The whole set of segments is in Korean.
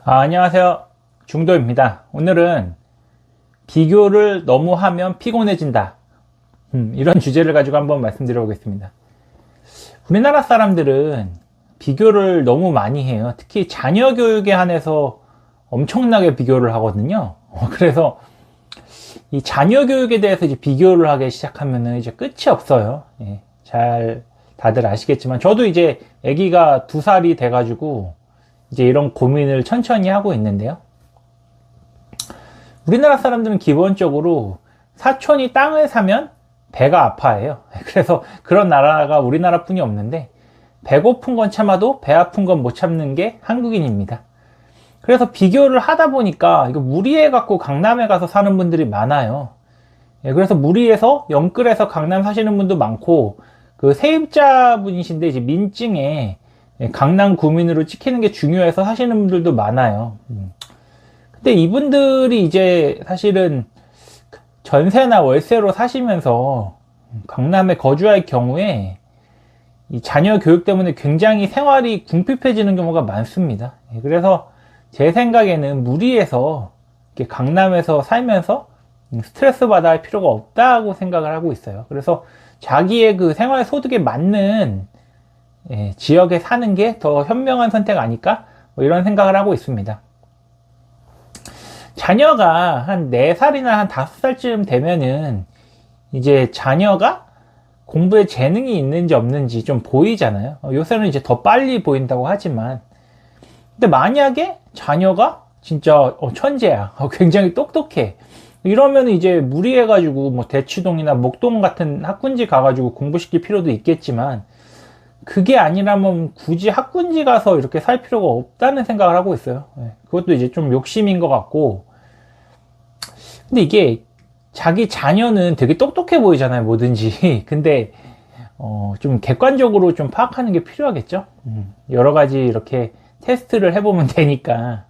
안녕하세요. 중도입니다. 오늘은 비교를 너무 하면 피곤해진다. 이런 주제를 가지고 한번 말씀드려 보겠습니다. 우리나라 사람들은 비교를 너무 많이 해요. 특히 자녀 교육에 한해서 엄청나게 비교를 하거든요. 그래서 이 자녀 교육에 대해서 이제 비교를 하기 시작하면은 이제 끝이 없어요. 잘 다들 아시겠지만 저도 이제 아기가 2살이 돼가지고 이제 이런 고민을 천천히 하고 있는데요. 우리나라 사람들은 기본적으로 사촌이 땅을 사면 배가 아파해요. 그래서 그런 나라가 우리나라 뿐이 없는데, 배고픈 건 참아도 배 아픈 건 못 참는 게 한국인입니다. 그래서 비교를 하다 보니까 이거 무리해 갖고 강남에 가서 사는 분들이 많아요. 그래서 무리해서 영끌에서 강남 사시는 분도 많고, 그 세입자 분이신데 이제 민증에 강남 구민으로 찍히는 게 중요해서 사시는 분들도 많아요. 근데 이분들이 이제 사실은 전세나 월세로 사시면서 강남에 거주할 경우에 이 자녀 교육 때문에 굉장히 생활이 궁핍해지는 경우가 많습니다. 그래서 제 생각에는 무리해서 이렇게 강남에서 살면서 스트레스 받아야 할 필요가 없다고 생각을 하고 있어요. 그래서 자기의 그 생활 소득에 맞는 지역에 사는 게 더 현명한 선택 아닐까? 뭐 이런 생각을 하고 있습니다. 자녀가 한 4살이나 한 5살쯤 되면은 이제 자녀가 공부에 재능이 있는지 없는지 좀 보이잖아요. 요새는 이제 더 빨리 보인다고 하지만, 근데 만약에 자녀가 진짜 천재야, 굉장히 똑똑해, 이러면 이제 무리해가지고 뭐 대치동이나 목동 같은 학군지 가가지고 공부시킬 필요도 있겠지만, 그게 아니라면 굳이 학군지 가서 이렇게 살 필요가 없다는 생각을 하고 있어요. 그것도 이제 좀 욕심인 것 같고. 근데 이게 자기 자녀는 되게 똑똑해 보이잖아요, 뭐든지. 근데 좀 객관적으로 좀 파악하는 게 필요하겠죠. 여러 가지 이렇게 테스트를 해보면 되니까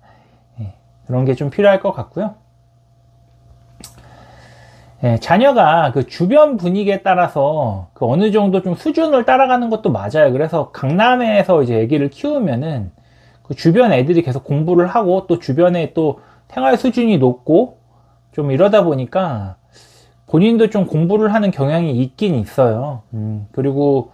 그런 게 좀 필요할 것 같고요. 자녀가 그 주변 분위기에 따라서 그 어느 정도 좀 수준을 따라가는 것도 맞아요. 그래서 강남에서 이제 아기를 키우면은 그 주변 애들이 계속 공부를 하고, 또 주변에 또 생활 수준이 높고 좀 이러다 보니까 본인도 좀 공부를 하는 경향이 있긴 있어요. 그리고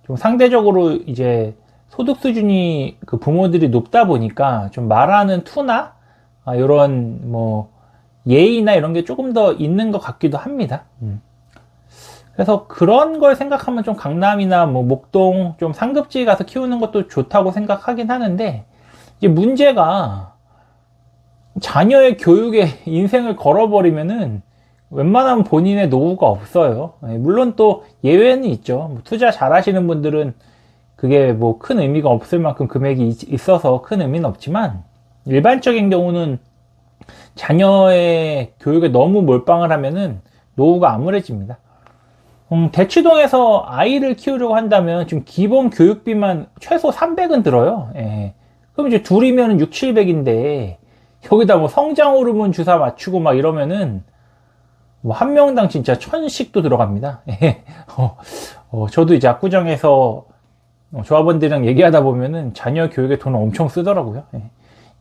좀 상대적으로 이제 소득 수준이 그 부모들이 높다 보니까 좀 말하는 투나 이런 뭐 예의나 이런 게 조금 더 있는 것 같기도 합니다. 그래서 그런 걸 생각하면 좀 강남이나 뭐 목동 좀 상급지 가서 키우는 것도 좋다고 생각하긴 하는데, 이제 문제가 자녀의 교육에 인생을 걸어버리면은 웬만하면 본인의 노후가 없어요. 물론 또 예외는 있죠. 뭐 투자 잘 하시는 분들은 그게 뭐 큰 의미가 없을 만큼 금액이 있어서 큰 의미는 없지만, 일반적인 경우는 자녀의 교육에 너무 몰빵을 하면은 노후가 암울해집니다. 대치동에서 아이를 키우려고 한다면 지금 기본 교육비만 최소 300은 들어요. 그럼 이제 둘이면 6, 700인데 여기다 뭐 성장 호르몬 주사 맞추고 막 이러면은 뭐 한 명당 진짜 1000씩도 들어갑니다. 저도 이제 압구정에서 조합원들이랑 얘기하다 보면은 자녀 교육에 돈을 엄청 쓰더라고요.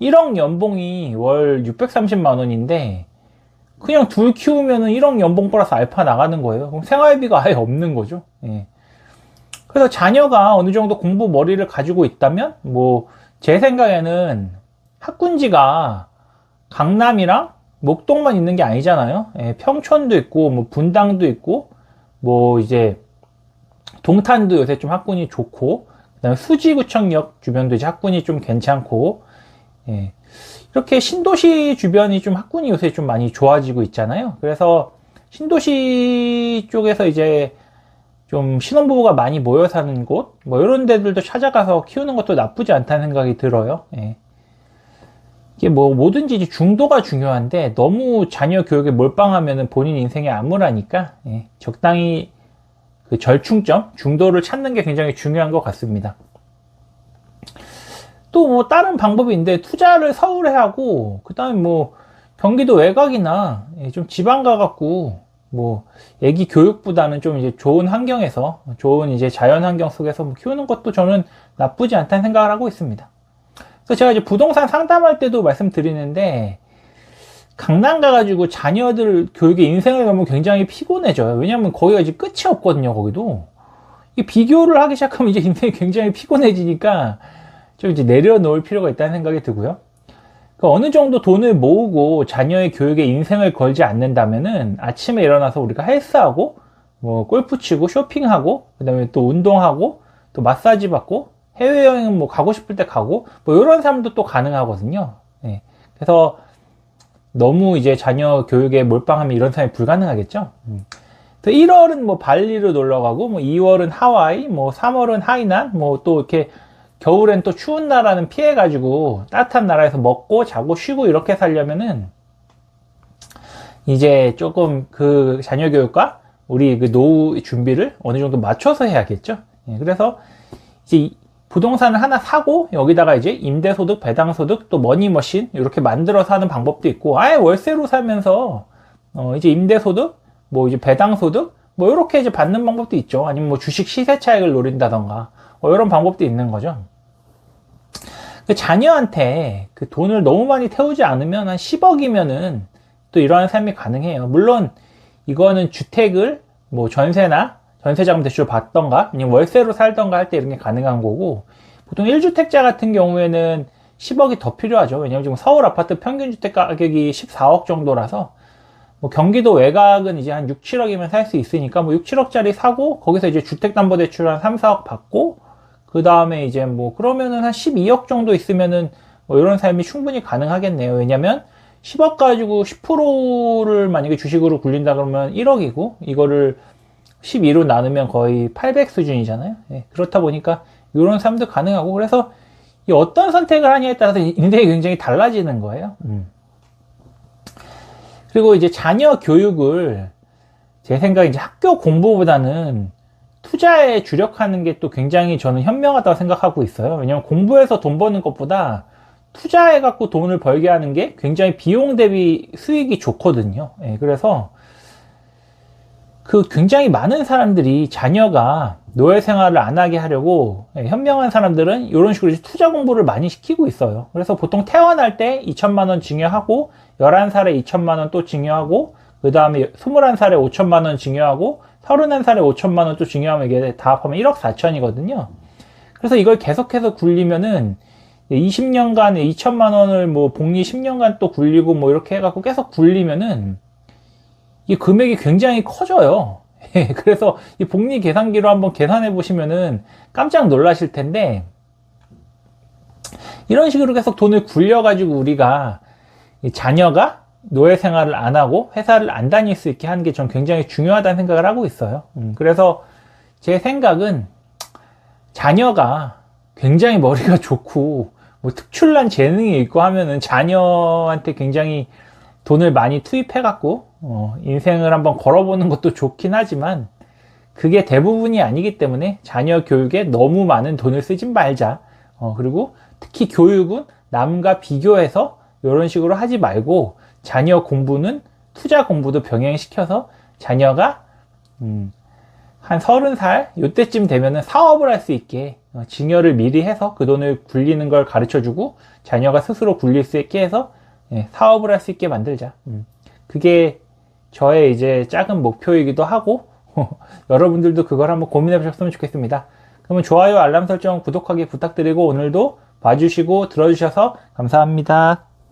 1억 연봉이 월 630만 원인데 그냥 둘 키우면은 1억 연봉 플러스 알파 나가는 거예요. 그럼 생활비가 아예 없는 거죠. 그래서 자녀가 어느 정도 공부 머리를 가지고 있다면, 뭐 제 생각에는 학군지가 강남이랑 목동만 있는 게 아니잖아요. 평촌도 있고 뭐 분당도 있고 뭐 이제 동탄도 요새 좀 학군이 좋고, 그다음에 수지구청역 주변도 이제 학군이 좀 괜찮고, 이렇게 신도시 주변이 좀 학군이 요새 좀 많이 좋아지고 있잖아요. 그래서 신도시 쪽에서 이제 좀 신혼부부가 많이 모여 사는 곳, 뭐 이런 데들도 찾아가서 키우는 것도 나쁘지 않다는 생각이 들어요. 이게 뭐 뭐든지 이제 중도가 중요한데, 너무 자녀 교육에 몰빵하면은 본인 인생이 암울하니까 적당히 그 절충점, 중도를 찾는 게 굉장히 중요한 것 같습니다. 또 뭐 다른 방법이 있는데, 투자를 서울에 하고 그 다음에 뭐 경기도 외곽이나 좀 지방 가갖고 뭐 애기 교육보다는 좀 이제 좋은 환경에서, 좋은 이제 자연 환경 속에서 뭐 키우는 것도 저는 나쁘지 않다는 생각을 하고 있습니다. 그래서 제가 이제 부동산 상담할 때도 말씀드리는데, 강남 가가지고 자녀들 교육에 인생을 가면 굉장히 피곤해져요. 왜냐면 거기가 이제 끝이 없거든요, 거기도. 이 비교를 하기 시작하면 이제 인생이 굉장히 피곤해지니까 좀 이제 내려놓을 필요가 있다는 생각이 들고요. 그러니까 어느 정도 돈을 모으고 자녀의 교육에 인생을 걸지 않는다면은 아침에 일어나서 우리가 헬스하고, 뭐 골프 치고 쇼핑하고, 그 다음에 또 운동하고, 또 마사지 받고, 해외여행은 뭐 가고 싶을 때 가고, 뭐 이런 삶도 또 가능하거든요. 예. 그래서 너무 이제 자녀 교육에 몰빵하면 이런 삶이 불가능하겠죠. 1월은 뭐 발리로 놀러 가고, 뭐 2월은 하와이, 뭐 3월은 하이난, 뭐 또 이렇게 겨울엔 또 추운 나라는 피해가지고 따뜻한 나라에서 먹고 자고 쉬고 이렇게 살려면은 이제 조금 그 자녀 교육과 우리 그 노후 준비를 어느 정도 맞춰서 해야겠죠. 예, 그래서 이제 부동산을 하나 사고 여기다가 이제 임대소득, 배당소득, 또 머니머신 이렇게 만들어서 하는 방법도 있고, 아예 월세로 살면서 이제 임대소득, 뭐 이제 배당소득, 뭐 이렇게 이제 받는 방법도 있죠. 아니면 뭐 주식 시세 차익을 노린다던가 이런 방법도 있는 거죠. 그 자녀한테 그 돈을 너무 많이 태우지 않으면 한 10억이면은 또 이러한 삶이 가능해요. 물론 이거는 주택을 뭐 전세나 전세자금 대출 받던가 아니면 월세로 살던가 할 때 이런 게 가능한 거고, 보통 1주택자 같은 경우에는 10억이 더 필요하죠. 왜냐면 지금 서울 아파트 평균 주택 가격이 14억 정도라서 뭐 경기도 외곽은 이제 한 6, 7억이면 살 수 있으니까 뭐 6, 7억짜리 사고 거기서 이제 주택담보대출 한 3, 4억 받고, 그 다음에 이제 뭐 그러면은 한 12억 정도 있으면은 뭐 이런 삶이 충분히 가능하겠네요. 왜냐면 10억 가지고 10%를 만약에 주식으로 굴린다 그러면 1억이고 이거를 12로 나누면 거의 800 수준이잖아요. 예, 그렇다 보니까 이런 삶도 가능하고, 그래서 이 어떤 선택을 하냐에 따라서 인생이 굉장히 달라지는 거예요. 그리고 이제 자녀 교육을 제 생각에 이제 학교 공부보다는 투자에 주력하는 게 또 굉장히 저는 현명하다고 생각하고 있어요. 왜냐면 공부해서 돈 버는 것보다 투자해갖고 돈을 벌게 하는 게 굉장히 비용 대비 수익이 좋거든요. 예, 그래서 그 굉장히 많은 사람들이 자녀가 노예 생활을 안 하게 하려고, 현명한 사람들은 이런 식으로 투자 공부를 많이 시키고 있어요. 그래서 보통 퇴원할 때 2천만 원 증여하고 11살에 2천만 원 또 증여하고, 그 다음에 21살에 5천만 원 증여하고 31살에 5천만 원 또 증여하면 이게 다 합하면 1억 4천이거든요. 그래서 이걸 계속해서 굴리면은 20년간 2천만 원을 뭐 복리 10년간 또 굴리고 뭐 이렇게 해갖고 계속 굴리면은 이 금액이 굉장히 커져요. 그래서 이 복리 계산기로 한번 계산해 보시면은 깜짝 놀라실 텐데, 이런 식으로 계속 돈을 굴려가지고 우리가 자녀가 노예 생활을 안 하고 회사를 안 다닐 수 있게 하는 게 전 굉장히 중요하다는 생각을 하고 있어요. 그래서 제 생각은 자녀가 굉장히 머리가 좋고 뭐 특출난 재능이 있고 하면은 자녀한테 굉장히 돈을 많이 투입해갖고 인생을 한번 걸어보는 것도 좋긴 하지만 그게 대부분이 아니기 때문에 자녀 교육에 너무 많은 돈을 쓰진 말자. 그리고 특히 교육은 남과 비교해서 이런 식으로 하지 말고 자녀 공부는 투자 공부도 병행시켜서 자녀가 한 30살 요때쯤 되면은 사업을 할 수 있게 증여를 미리 해서 그 돈을 굴리는 걸 가르쳐주고 자녀가 스스로 굴릴 수 있게 해서 사업을 할 수 있게 만들자. 그게 저의 이제 작은 목표이기도 하고 여러분들도 그걸 한번 고민해 보셨으면 좋겠습니다. 그러면 좋아요, 알람 설정, 구독하기 부탁드리고 오늘도 봐주시고 들어주셔서 감사합니다.